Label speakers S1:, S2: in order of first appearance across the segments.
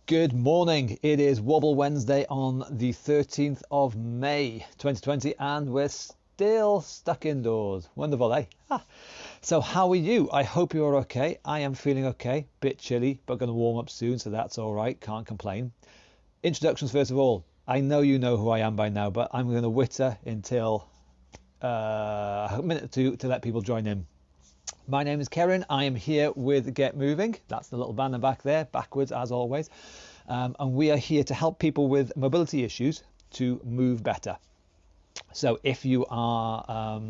S1: Good morning. It is Wobble Wednesday on the 13th of May 2020 and we're still stuck indoors. Wonderful, eh? So how are you? I hope you're okay. I am feeling okay. Bit chilly, but going to warm up soon, so that's all right. Can't complain. Introductions first of all. I know you know who I am by now, but I'm going to witter until a minute or two to let people join in. My name is Karen. I am here with Get Moving. That's the little banner back there, backwards as always. And we are here to help people with mobility issues to move better. So if you are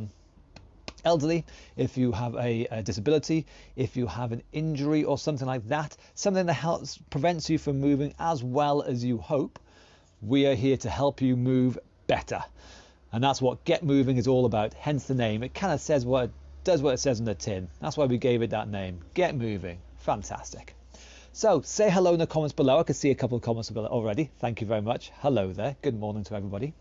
S1: elderly, if you have a disability, if you have an injury or something like that, something that prevents you from moving as well as you hope, we are here to help you move better. And that's what Get Moving is all about, hence the name. It kind of does what it says on the tin. That's why we gave it that name. Get Moving. Fantastic. So say hello in the comments below. I can see a couple of comments already. Thank you very much. Hello there. Good morning to everybody.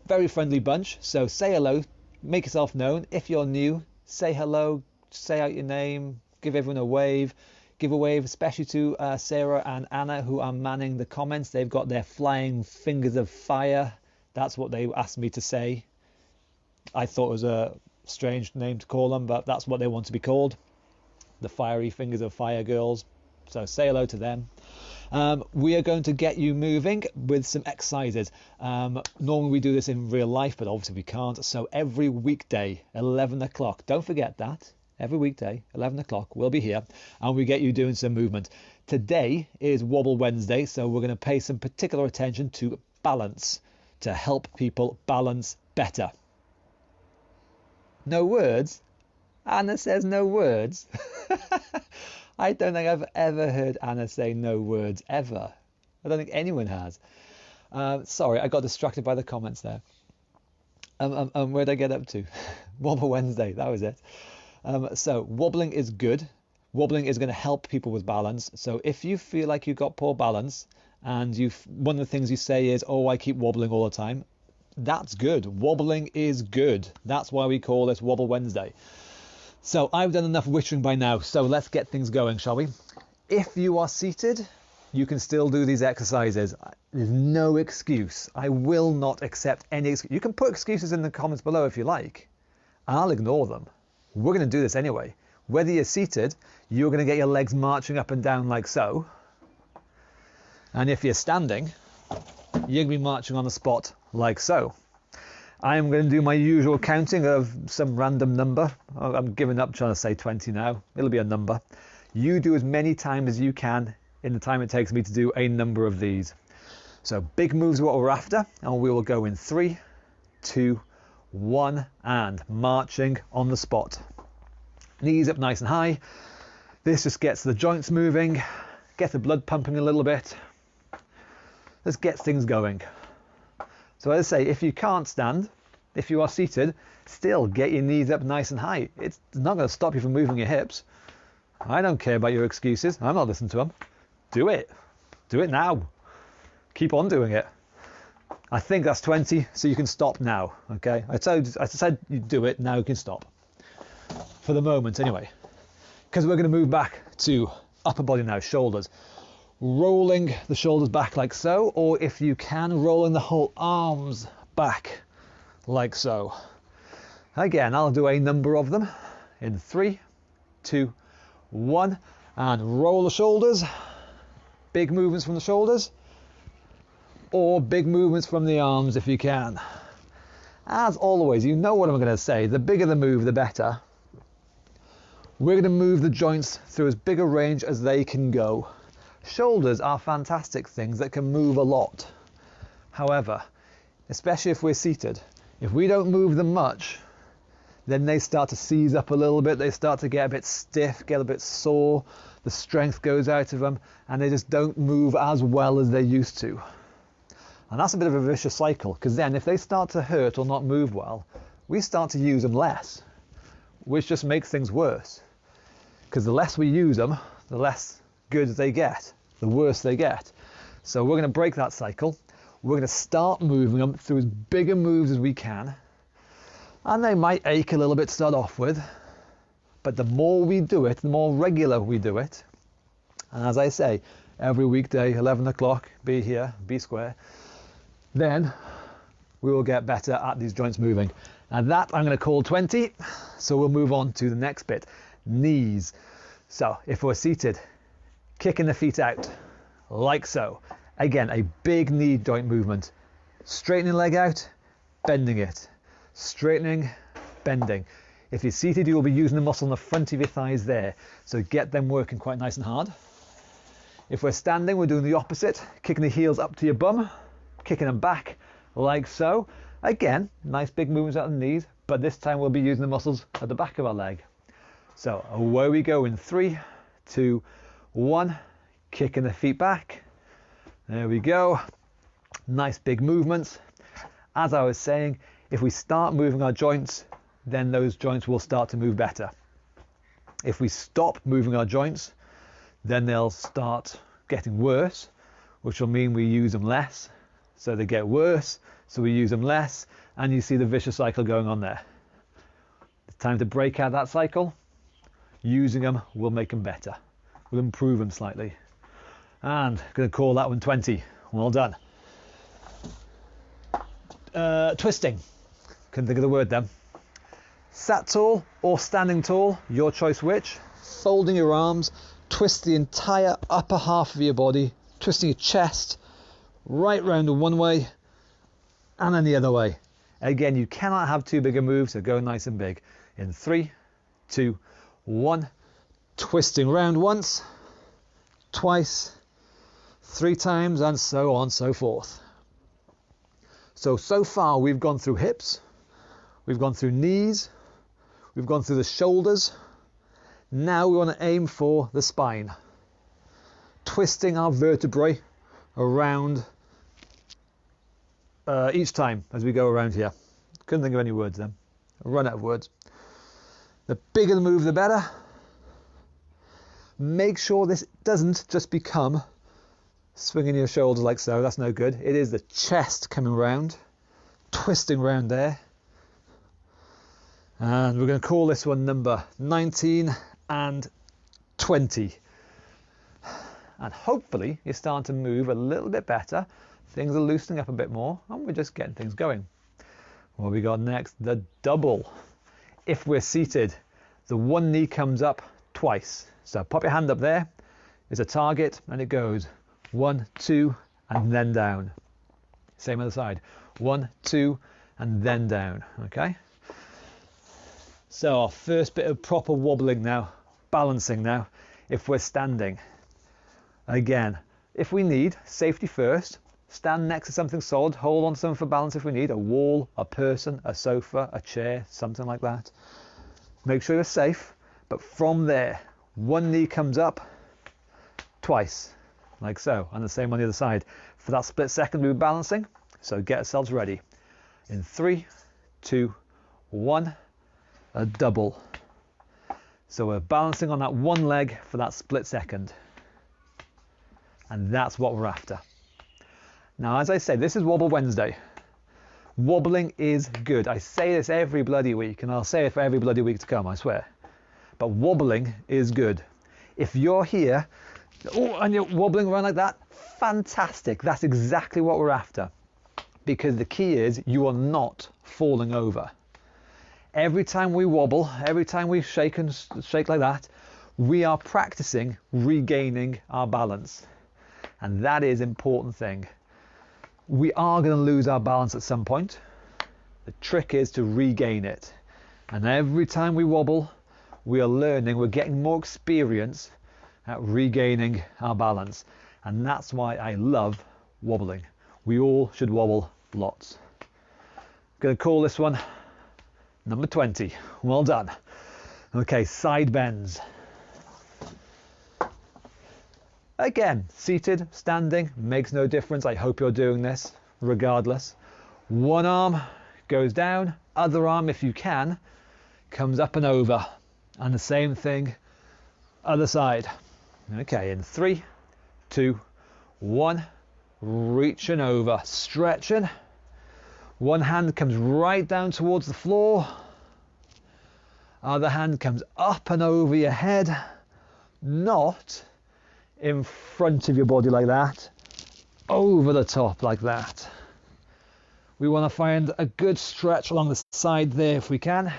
S1: Very friendly bunch. So say hello. Make yourself known. If you're new, say hello. Say out your name. Give everyone a wave. Give a wave, especially to Sarah and Anna, who are manning the comments. They've got their flying fingers of fire. That's what they asked me to say. I thought it was a strange name to call them, but that's what they want to be called, the fiery fingers of fire girls. So say hello to them. We are going to get you moving with some exercises. Normally we do this in real life, but obviously we can't. So every weekday 11 o'clock, don't forget that, every weekday 11 o'clock we'll be here and we get you doing some movement. Today is Wobble Wednesday, so we're going to pay some particular attention to balance, to help people balance better. No words? Anna says no words. I don't think I've ever heard Anna say no words, ever. I don't think anyone has. Sorry, I got distracted by the comments there. Where'd I get up to? Wobble Wednesday, that was it. So wobbling is good. Wobbling is going to help people with balance. So if you feel like you've got poor balance and one of the things you say is, oh, I keep wobbling all the time, that's good. Wobbling is good. That's why we call this Wobble Wednesday. So I've done enough wittering by now, so let's get things going, shall we? If you are seated, you can still do these exercises. There's no excuse. I will not accept any excuse. You can put excuses in the comments below if you like. I'll ignore them. We're going to do this anyway. Whether you're seated, you're going to get your legs marching up and down like so. And if you're standing, you're going to be marching on the spot like so. I'm going to do my usual counting of some random number. I'm giving up trying to say 20 now. It'll be a number. You do as many times as you can in the time it takes me to do a number of these. So big moves are what we're after, and we will go in 3, 2, 1, and marching on the spot. Knees up nice and high. This just gets the joints moving, gets the blood pumping a little bit. This gets things going. So as I say, if you can't stand, if you are seated, still get your knees up nice and high. It's not going to stop you from moving your hips. I don't care about your excuses. I'm not listening to them. Do it. Do it now. Keep on doing it. I think that's 20, so you can stop now. Okay? I said you do it, now you can stop. For the moment, anyway. Because we're going to move back to upper body now, shoulders. Rolling the shoulders back like so, or if you can, rolling the whole arms back like so. Again, I'll do a number of them in 3, 2, 1, and roll the shoulders. Big movements from the shoulders, or big movements from the arms if you can. As always, you know what I'm going to say, the bigger the move, the better. We're going to move the joints through as big a range as they can go. Shoulders are fantastic things that can move a lot. However, especially if we're seated, if we don't move them much, then they start to seize up a little bit, they start to get a bit stiff, get a bit sore, the strength goes out of them, and they just don't move as well as they used to. And that's a bit of a vicious cycle, because then if they start to hurt or not move well, we start to use them less, which just makes things worse. Because the less we use them, the less good they get, the worse they get. So we're going to break that cycle. We're going to start moving them through as big a moves as we can. And they might ache a little bit to start off with, but the more we do it, the more regular we do it. And as I say, every weekday, 11 o'clock, be here, be square, then we will get better at these joints moving. And that I'm going to call 20. So we'll move on to the next bit, knees. So if we're seated, kicking the feet out, like so. Again, a big knee joint movement. Straightening leg out, bending it. Straightening, bending. If you're seated, you will be using the muscle in the front of your thighs there. So get them working quite nice and hard. If we're standing, we're doing the opposite. Kicking the heels up to your bum, kicking them back, like so. Again, nice big movements out of the knees, but this time we'll be using the muscles at the back of our leg. So away we go in 3, 2, 1. Kicking the feet back. There we go. Nice big movements. As I was saying, if we start moving our joints, then those joints will start to move better. If we stop moving our joints, then they'll start getting worse, which will mean we use them less. So they get worse, so we use them less, and you see the vicious cycle going on there. It's time to break out that cycle. Using them will make them better. We'll improve them slightly. And going to call that one 20. Well done. Twisting. Couldn't think of the word then. Sat tall or standing tall, your choice which. Folding your arms, twist the entire upper half of your body, twisting your chest right round one way and then the other way. Again, you cannot have too big a move, so go nice and big. In 3, 2, 1. Twisting round once, twice, 3 times, and so on, so forth. So far we've gone through hips, we've gone through knees, we've gone through the shoulders. Now we want to aim for the spine. Twisting our vertebrae around each time as we go around here. Couldn't think of any words then. I'll run out of words. The bigger the move, the better. Make sure this doesn't just become swinging your shoulders like so. That's no good. It is the chest coming round, twisting round there. And we're going to call this one number 19 and 20. And hopefully you're starting to move a little bit better. Things are loosening up a bit more, and we're just getting things going. What we got next? The double. If we're seated, the one knee comes up twice. So pop your hand up there. There's a target, and it goes 1, 2, and then down. Same other side. 1, 2, and then down. Okay. So our first bit of proper wobbling now, balancing now. If we're standing, again, if we need, safety first. Stand next to something solid, hold on to something for balance if we need, a wall, a person, a sofa, a chair, something like that. Make sure you're safe, but from there, one knee comes up twice, like so, and the same on the other side. For that split second, we're balancing, so get ourselves ready. In 3, 2, 1, a double. So we're balancing on that one leg for that split second, and that's what we're after. Now, as I say, this is Wobble Wednesday. Wobbling is good. I say this every bloody week, and I'll say it for every bloody week to come, I swear. But wobbling is good. If you're here, and you're wobbling around like that, fantastic. That's exactly what we're after. Because the key is you are not falling over. Every time we wobble, every time we shake like that, we are practicing regaining our balance. And that is an important thing. We are going to lose our balance at some point. The trick is to regain it. And every time we wobble, we are learning, we're getting more experience at regaining our balance. And that's why I love wobbling. We all should wobble lots. I'm going to call this one number 20. Well done. Okay, side bends. Again, seated, standing, makes no difference. I hope you're doing this regardless. One arm goes down, other arm, if you can, comes up and over. And the same thing, other side. Okay, in 3, 2, 1, reaching over, stretching. One hand comes right down towards the floor. Other hand comes up and over your head, not in front of your body like that, over the top like that. We want to find a good stretch along the side there if we can.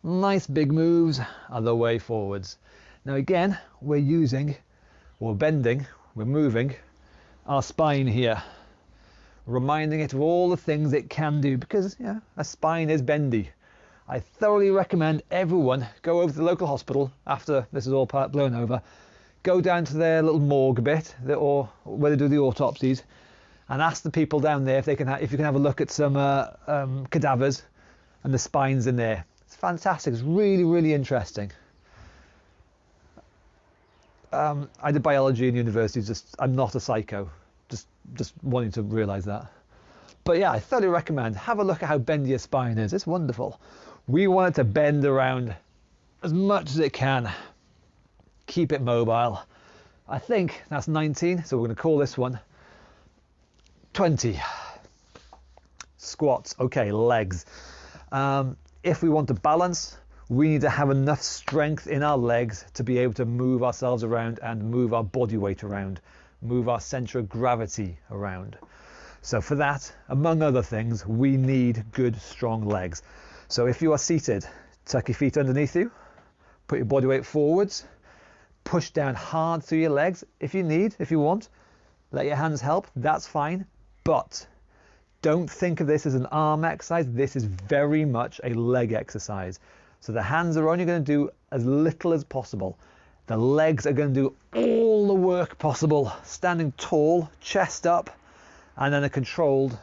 S1: Nice big moves are the way forwards. Now again, we're bending, we're moving our spine here, reminding it of all the things it can do, because a spine is bendy. I thoroughly recommend everyone go over to the local hospital after this is all blown over, go down to their little morgue bit, or where they do the autopsies, and ask the people down there if you can have a look at some cadavers and the spines in there. It's fantastic. It's really, really interesting. I did biology in university. I'm not a psycho. Just wanting to realise that. But yeah, I thoroughly recommend. Have a look at how bendy your spine is. It's wonderful. We want it to bend around as much as it can. Keep it mobile. I think that's 19, so we're going to call this one 20. Squats. Okay, legs. If we want to balance, we need to have enough strength in our legs to be able to move ourselves around and move our body weight around, move our center of gravity around. So for that, among other things, we need good, strong legs. So if you are seated, tuck your feet underneath you, put your body weight forwards, push down hard through your legs. If you want, let your hands help, that's fine. But don't think of this as an arm exercise. This is very much a leg exercise. So the hands are only going to do as little as possible. The legs are going to do all the work possible, standing tall, chest up, and then a controlled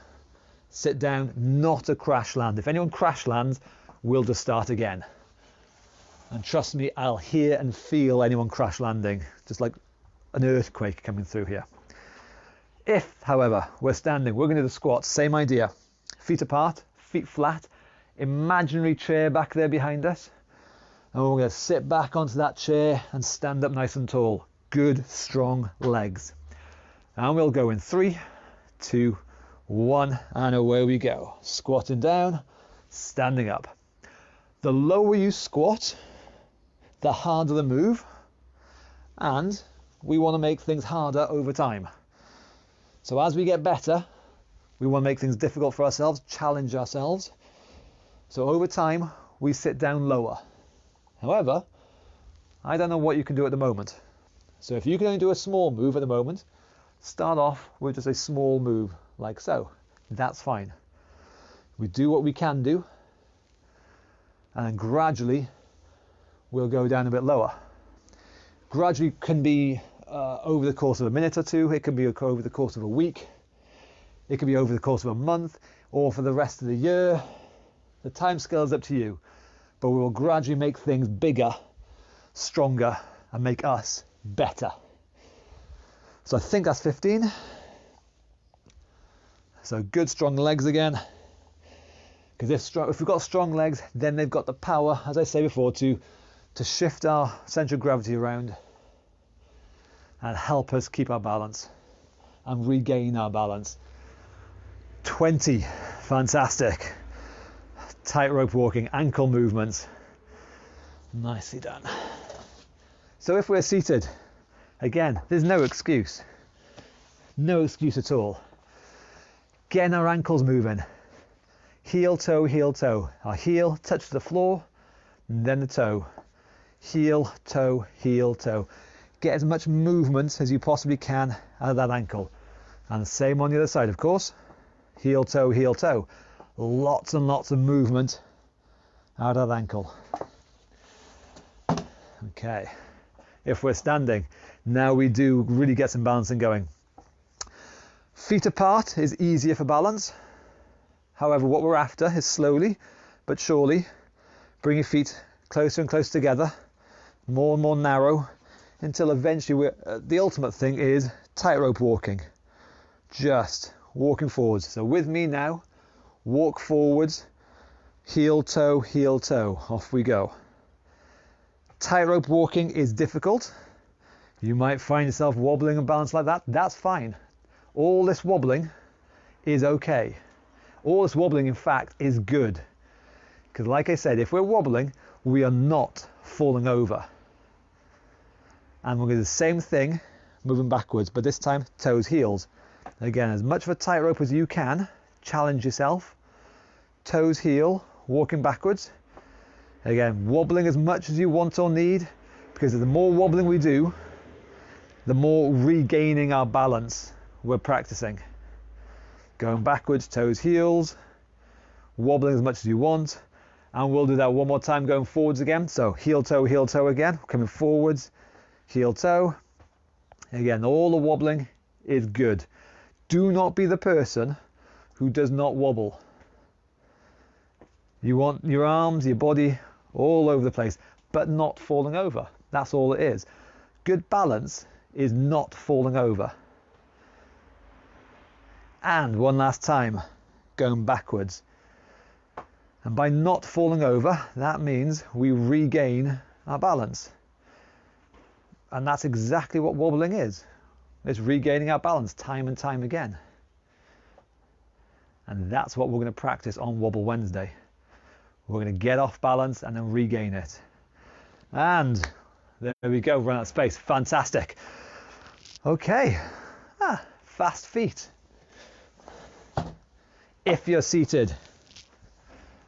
S1: sit down, not a crash land. If anyone crash lands, we'll just start again. And trust me, I'll hear and feel anyone crash landing, just like an earthquake coming through here. If, however, we're standing, we're going to do the squats, same idea. Feet apart, feet flat, imaginary chair back there behind us. And we're going to sit back onto that chair and stand up nice and tall. Good, strong legs. And we'll go in 3, 2, 1, and away we go. Squatting down, standing up. The lower you squat, the harder the move, and we want to make things harder over time. So as we get better, we want to make things difficult for ourselves, challenge ourselves. So over time, we sit down lower. However, I don't know what you can do at the moment. So if you can only do a small move at the moment, start off with just a small move, like so. That's fine. We do what we can do, and then gradually we'll go down a bit lower. Gradually can be over the course of a minute or two, it can be over the course of a week, it can be over the course of a month, or for the rest of the year. The time scale is up to you, but we will gradually make things bigger, stronger, and make us better. So I think that's 15. So good strong legs again, because if we've got strong legs, then they've got the power, as I say before, to shift our center of gravity around and help us keep our balance and regain our balance. 20, fantastic. Tightrope walking, ankle movements. Nicely done. So if we're seated, again, there's no excuse. No excuse at all. Getting our ankles moving. Heel, toe, heel, toe. Our heel touches the floor, and then the toe. Heel, toe, heel, toe. Get as much movement as you possibly can out of that ankle. And the same on the other side, of course. Heel, toe, heel, toe. Lots and lots of movement out of that ankle. Okay. If we're standing, now we do really get some balancing going. Feet apart is easier for balance. However, what we're after is slowly but surely bring your feet closer and closer together, more and more narrow, until eventually the ultimate thing is tightrope walking. Just walking forwards. So with me now, walk forwards, heel, toe, off we go. Tightrope walking is difficult. You might find yourself wobbling and balanced like that. That's fine. All this wobbling is okay. All this wobbling, in fact, is good. Because like I said, if we're wobbling, we are not falling over. And we're going to do the same thing, moving backwards, but this time toes, heels. Again, as much of a tightrope as you can, challenge yourself. Toes, heel, walking backwards. Again, wobbling as much as you want or need, because the more wobbling we do, the more regaining our balance we're practicing. Going backwards, toes, heels, wobbling as much as you want. And we'll do that one more time going forwards again. So heel toe again, coming forwards, heel toe. Again, all the wobbling is good. Do not be the person who does not wobble. You want your arms, your body all over the place, but not falling over. That's all it is. Good balance is not falling over. And one last time, going backwards. And by not falling over, that means we regain our balance. And that's exactly what wobbling is. It's regaining our balance time and time again. And that's what we're going to practice on Wobble Wednesday. We're going to get off balance and then regain it. And there we go, run out of space. Fantastic. Okay, fast feet. If you're seated,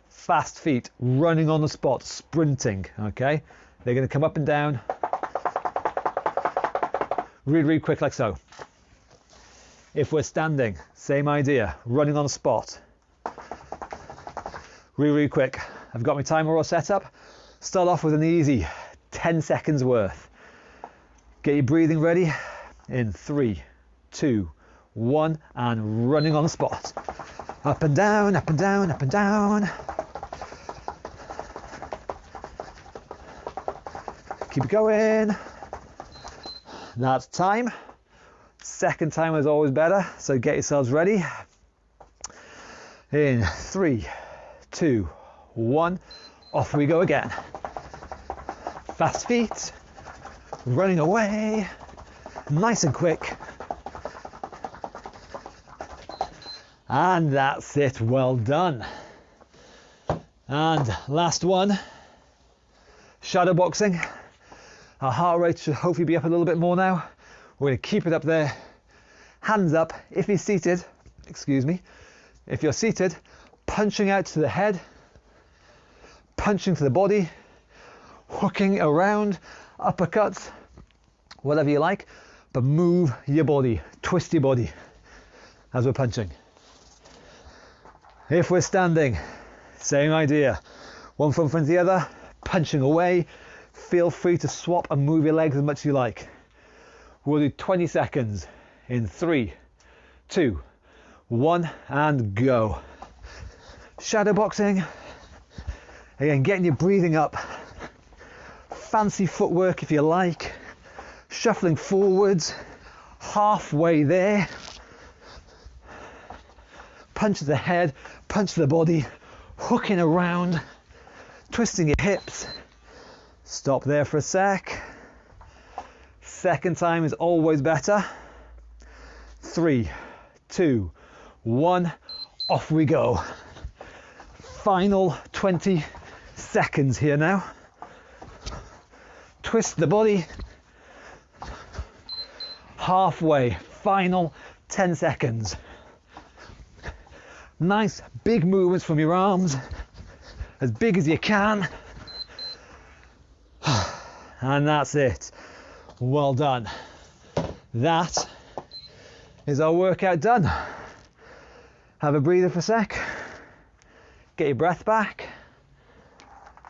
S1: fast feet, running on the spot, sprinting, okay? They're going to come up and down really, really quick like so. If we're standing, same idea, running on the spot. Really, really quick. I've got my timer all set up. Start off with an easy 10 seconds worth. Get your breathing ready in 3, 2, 1, and running on the spot. Up and down, up and down, up and down. Keep it going. That's time. Second time is always better, so get yourselves ready. In 3, 2, 1, off we go again. Fast feet, running away, nice and quick. And that's it, well done. And last one, shadow boxing. Our heart rate should hopefully be up a little bit more now. We're going to keep it up there. Hands up if you're seated, if you're seated, punching out to the head, punching to the body, hooking around, uppercuts, whatever you like, but move your body, twist your body as we're punching. If we're standing, same idea, one foot in front of the other, punching away. Feel free to swap and move your legs as much as you like. We'll do 20 seconds in 3, 2, 1, and go. Shadow boxing. Again, getting your breathing up. Fancy footwork if you like. Shuffling forwards, halfway there. Punch to the head, punch to the body, hooking around, twisting your hips. Stop there for a sec. Second time is always better. 3, 2, 1, off we go. Final 20 seconds here now. Twist the body. Halfway, final 10 seconds. Nice big movements from your arms, as big as you can. And that's it. Well done. That is our workout done. Have a breather for a sec. Get your breath back.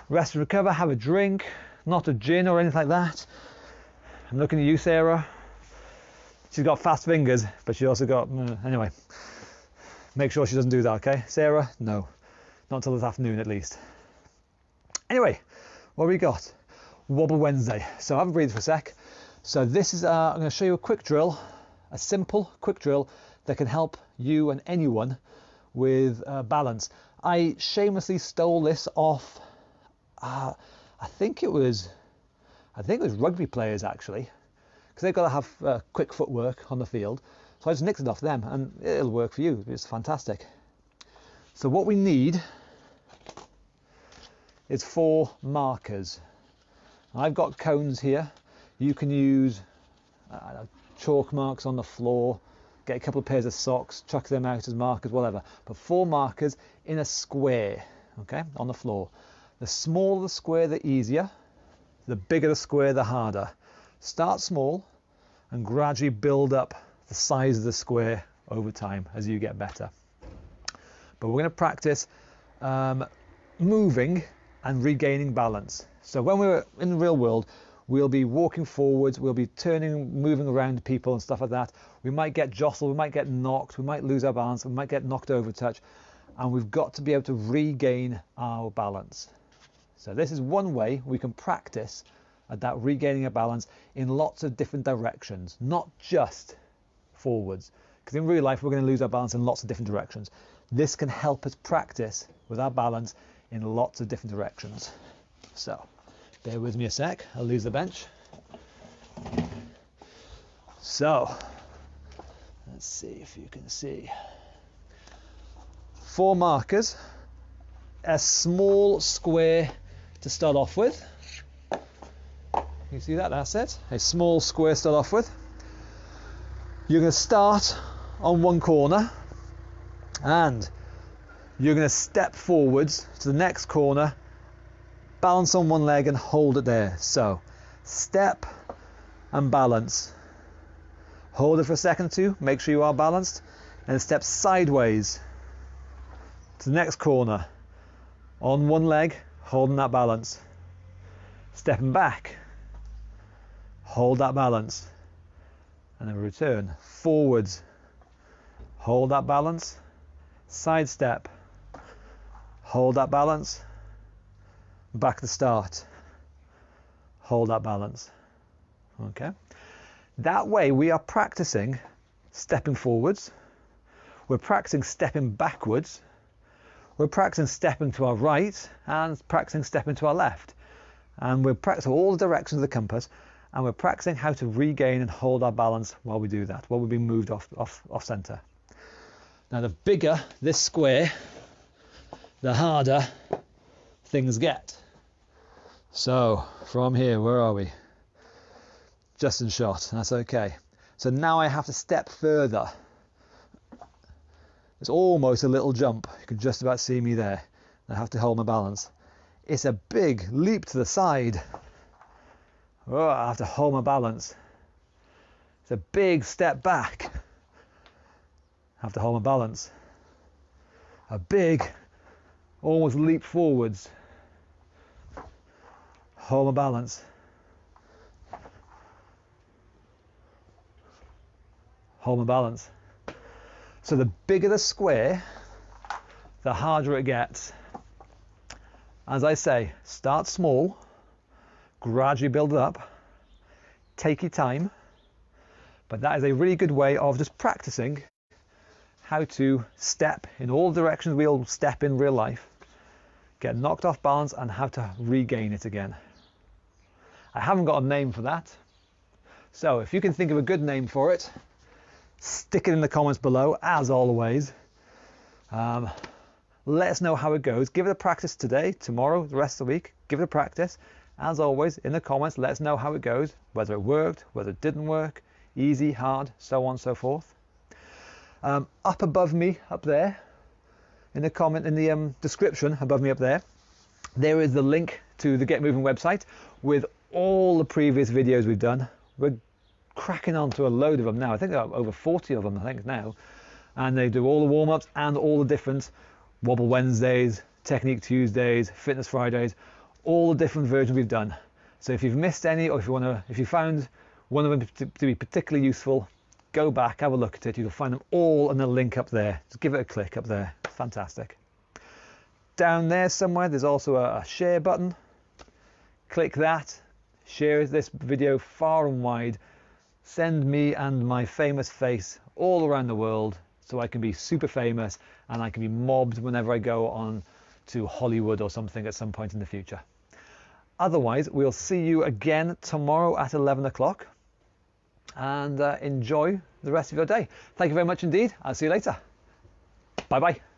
S1: Rest and recover. Have a drink. Not a gin or anything like that. I'm looking at you, Sarah. She's got fast fingers, but she also got... anyway. Make sure she doesn't do that, okay? Sarah, no. Not until this afternoon, at least. Anyway, what have we got? Wobble Wednesday. So have a breather for a sec. So this is, I'm going to show you a quick drill, a simple quick drill that can help you and anyone with balance. I shamelessly stole this off, I think it was rugby players actually, because they've got to have quick footwork on the field. So I just nicked it off them, and it'll work for you. It's fantastic. So what we need is 4 markers. I've got cones here. You can use chalk marks on the floor, get a couple of pairs of socks, chuck them out as markers, whatever. But 4 markers in a square, okay, on the floor. The smaller the square, the easier. The bigger the square, the harder. Start small and gradually build up the size of the square over time as you get better. But we're going to practice moving and regaining balance. So when we're in the real world, we'll be walking forwards, we'll be turning, moving around people and stuff like that. We might get jostled, we might get knocked, we might lose our balance, we might get knocked over a touch, and we've got to be able to regain our balance. So this is one way we can practice at that regaining a balance in lots of different directions, not just forwards. Because in real life, we're going to lose our balance in lots of different directions. This can help us practice with our balance in lots of different directions. So, bear with me a sec, I'll lose the bench. So, let's see if you can see. 4 markers, a small square to start off with. You see that? That's it. A small square to start off with. You're going to start on one corner and you're going to step forwards to the next corner, balance on one leg and hold it there. So step and balance. Hold it for a second or two, make sure you are balanced, and step sideways to the next corner on one leg, holding that balance. Stepping back, hold that balance, and then return forwards, hold that balance, side step, hold that balance, back to start, hold that balance. Okay, that way we are practicing stepping forwards, we're practicing stepping backwards, we're practicing stepping to our right and practicing stepping to our left, and we're practicing all the directions of the compass, and we're practicing how to regain and hold our balance while we do that, while we're being moved off center. Now the bigger this square, the harder things get. So from here, where are we? Just in shot, that's okay. So now I have to step further. It's almost a little jump. You can just about see me there. I have to hold my balance. It's a big leap to the side. Oh, I have to hold my balance. It's a big step back. I have to hold my balance. A big, almost leap forwards. Hold my balance. Hold my balance. So the bigger the square, the harder it gets. As I say, start small, gradually build it up, take your time, but that is a really good way of just practicing how to step in all directions we'll step in real life, get knocked off balance and how to regain it again. I haven't got a name for that, so if you can think of a good name for it, stick it in the comments below, as always. Let us know how it goes. Give it a practice today, tomorrow, the rest of the week. Give it a practice. As always, in the comments, let us know how it goes, whether it worked, whether it didn't work, easy, hard, so on and so forth. Up above me, up there, in the comment, in the description above me up there, there is the link to the Get Moving website with all the previous videos we've done. We're cracking onto a load of them now. I think there are over 40 of them, I think, now. And they do all the warm-ups and all the different Wobble Wednesdays, Technique Tuesdays, Fitness Fridays, all the different versions we've done. So if you've missed any, or if you found one of them to be particularly useful, go back, have a look at it. You'll find them all in the link up there. Just give it a click up there. Fantastic. Down there somewhere, there's also a share button. Click that. Share this video far and wide. Send me and my famous face all around the world so I can be super famous and I can be mobbed whenever I go on to Hollywood or something at some point in the future. Otherwise, we'll see you again tomorrow at 11 o'clock and enjoy the rest of your day. Thank you very much indeed. I'll see you later. Bye bye.